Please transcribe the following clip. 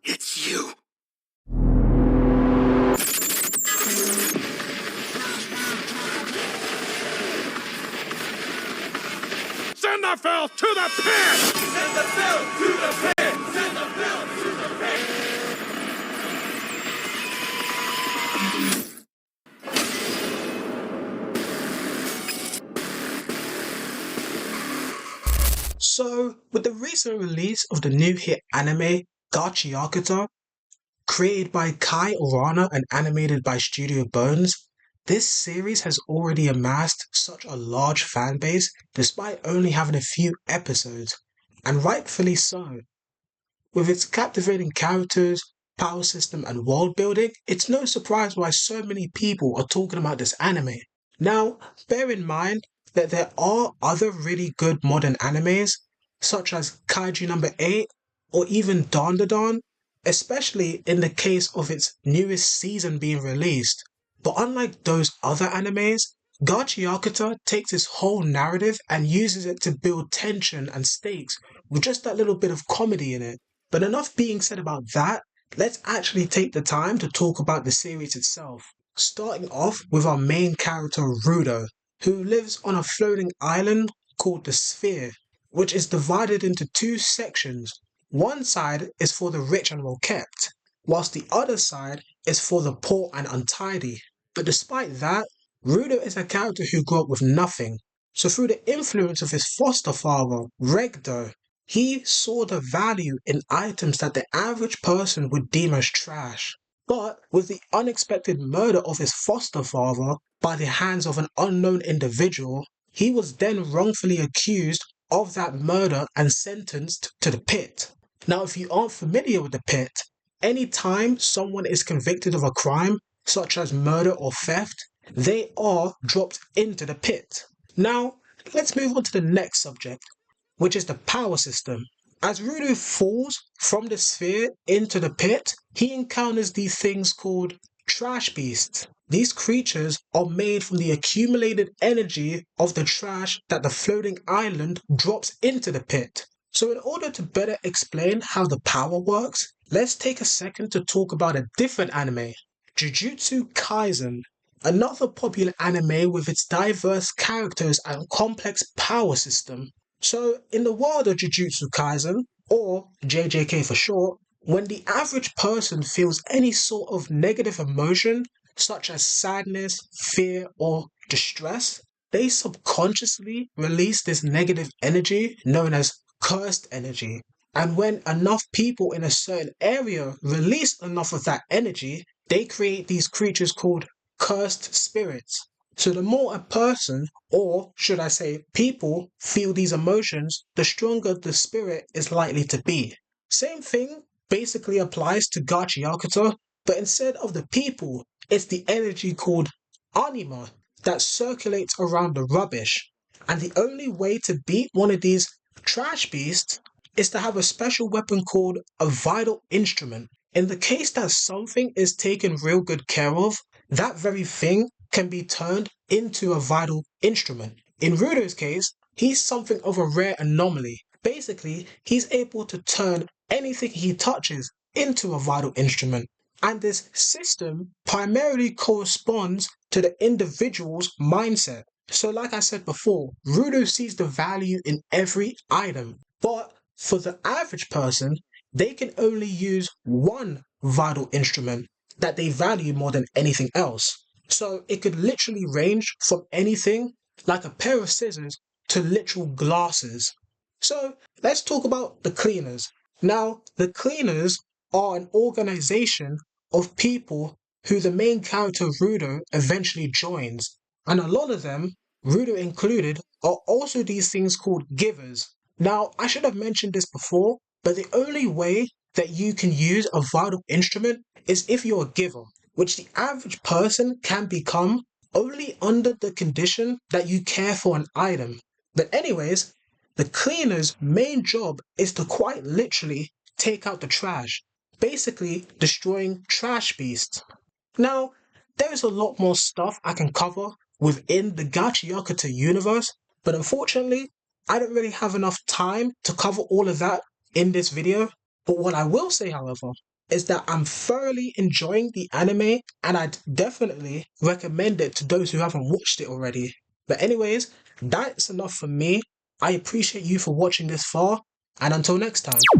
It's you. Send the filth to the pit! Send the filth to the pit! Send the filth to the pit! So, with the recent release of the new hit anime Gachiakuta, created by Kei Urana and animated by Studio Bones, this series has already amassed such a large fan base despite only having a few episodes, and rightfully so. With its captivating characters, power system and world building, it's no surprise why so many people are talking about this anime. Now, bear in mind that there are other really good modern animes, such as Kaiju Number 8 or even Dandadan, especially in the case of its newest season being released. But unlike those other animes, Gachiakuta takes its whole narrative and uses it to build tension and stakes with just that little bit of comedy in it. But enough being said about that, let's actually take the time to talk about the series itself. Starting off with our main character Rudo, who lives on a floating island called the Sphere, which is divided into two sections. One side is for the rich and well kept, whilst the other side is for the poor and untidy. But despite that, Rudo is a character who grew up with nothing. So through the influence of his foster father, Regdo, he saw the value in items that the average person would deem as trash. But with the unexpected murder of his foster father by the hands of an unknown individual, he was then wrongfully accused of that murder and sentenced to the pit. Now, if you aren't familiar with the pit, any time someone is convicted of a crime, such as murder or theft, they are dropped into the pit. Now, let's move on to the next subject, which is the power system. As Rudo falls from the sphere into the pit, he encounters these things called trash beasts. These creatures are made from the accumulated energy of the trash that the floating island drops into the pit. So in order to better explain how the power works, let's take a second to talk about a different anime, Jujutsu Kaisen, another popular anime with its diverse characters and complex power system. So, in the world of Jujutsu Kaisen, or JJK for short, when the average person feels any sort of negative emotion, such as sadness, fear, or distress, they subconsciously release this negative energy known as cursed energy. And when enough people in a certain area release enough of that energy, they create these creatures called cursed spirits. So the more a person, or should I say people, feel these emotions, the stronger the spirit is likely to be. Same thing basically applies to Gachiakuta, but instead of the people, it's the energy called anima that circulates around the rubbish. And the only way to beat one of these trash beasts is to have a special weapon called a vital instrument. In the case that something is taken real good care of, that very thing can be turned into a vital instrument. In Rudo's case, he's something of a rare anomaly. Basically, he's able to turn anything he touches into a vital instrument. And this system primarily corresponds to the individual's mindset. So like I said before, Rudo sees the value in every item. But for the average person, they can only use one vital instrument that they value more than anything else. So it could literally range from anything like a pair of scissors to literal glasses. So let's talk about the cleaners. Now, the cleaners are an organization of people who the main character Rudo eventually joins. And a lot of them, Rudo included, are also these things called givers. Now, I should have mentioned this before, but the only way that you can use a vital instrument is if you're a giver, which the average person can become only under the condition that you care for an item. But anyways, the cleaner's main job is to quite literally take out the trash, basically destroying trash beasts. Now, there is a lot more stuff I can cover within the Gachiakuta universe, but unfortunately, I don't really have enough time to cover all of that in this video. But what I will say, however, is that I'm thoroughly enjoying the anime and I'd definitely recommend it to those who haven't watched it already. But anyways, that's enough for me. I appreciate you for watching this far, and until next time.